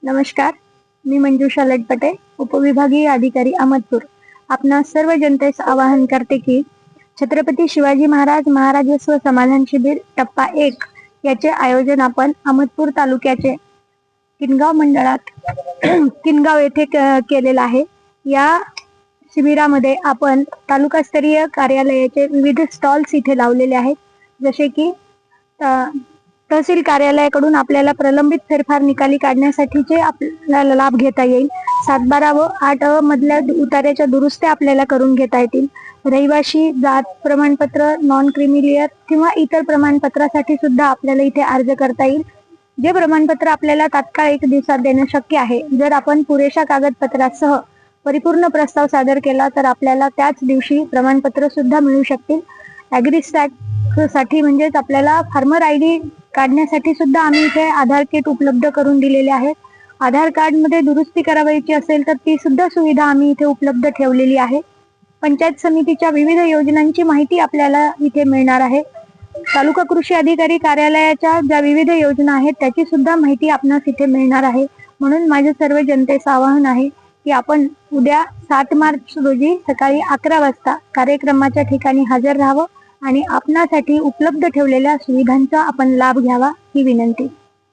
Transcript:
नमस्कार, मी मंजुषा लटपटे, उपविभागीय अधिकारी अहमदपूर. आपणा सर्व जनतेस आवाहन करते की छत्रपती शिवाजी महाराज महाराजस्व समाधान शिबिर टप्पा 1 याचे आयोजन आपण अहमदपूर तालुक्याचे किनगाव मंडळात किनगाव येथे केलेलं आहे. या शिबिरामध्ये आपण तालुकास्तरीय कार्यालयाचे विविध स्टॉल्स इथे लावलेले आहेत. जसे की तहसील कार्यालयाकडून आपल्याला प्रलंबित फेरफार निकाली काढण्यासाठीचे आपल्याला लाभ घेता येईल. 7-12 व 8 मधल्या उतार्याच्या दुरुस्त्या आपल्याला करून घेता येतील. रहिवाशी जात प्रमाणपत्र, नॉन क्रिमिलियर किंवा इतर प्रमाणपत्रासाठी सुद्धा आपल्याला इथे अर्ज करता येईल. जे प्रमाणपत्र आपल्याला तात्काळ 1 दिवसात देणं शक्य आहे, जर आपण पुरेशा कागदपत्रासह परिपूर्ण प्रस्ताव सादर केला तर आपल्याला त्याच दिवशी प्रमाणपत्र सुद्धा मिळू शकतील. ॲग्रीस्टॅट साठी म्हणजेच आपल्याला फार्मर ID काढण्यासाठी सुद्धा आम्ही इथे आधार किट उपलब्ध करून दिलेले आहेत. आधार कार्ड मध्ये दुरुस्ती करावायची असेल तर ती सुद्धा सुविधा आम्ही इथे उपलब्ध ठेवलेली आहे. पंचायत समितीच्या विविध योजनांची माहिती आपल्याला इथे मिळणार आहे. तालुका कृषी अधिकारी कार्यालयाच्या ज्या विविध योजना आहेत त्याची सुद्धा माहिती आपणास इथे मिळणार आहे. म्हणून माझे सर्व जनतेचं आवाहन आहे की आपण उद्या 7 मार्च रोजी सकाळी 11 वाजता कार्यक्रमाच्या ठिकाणी हजर राहावं आणि आपणासाठी उपलब्ध ठेवलेल्या सुविधांचा आपण लाभ घ्यावा ही विनंती.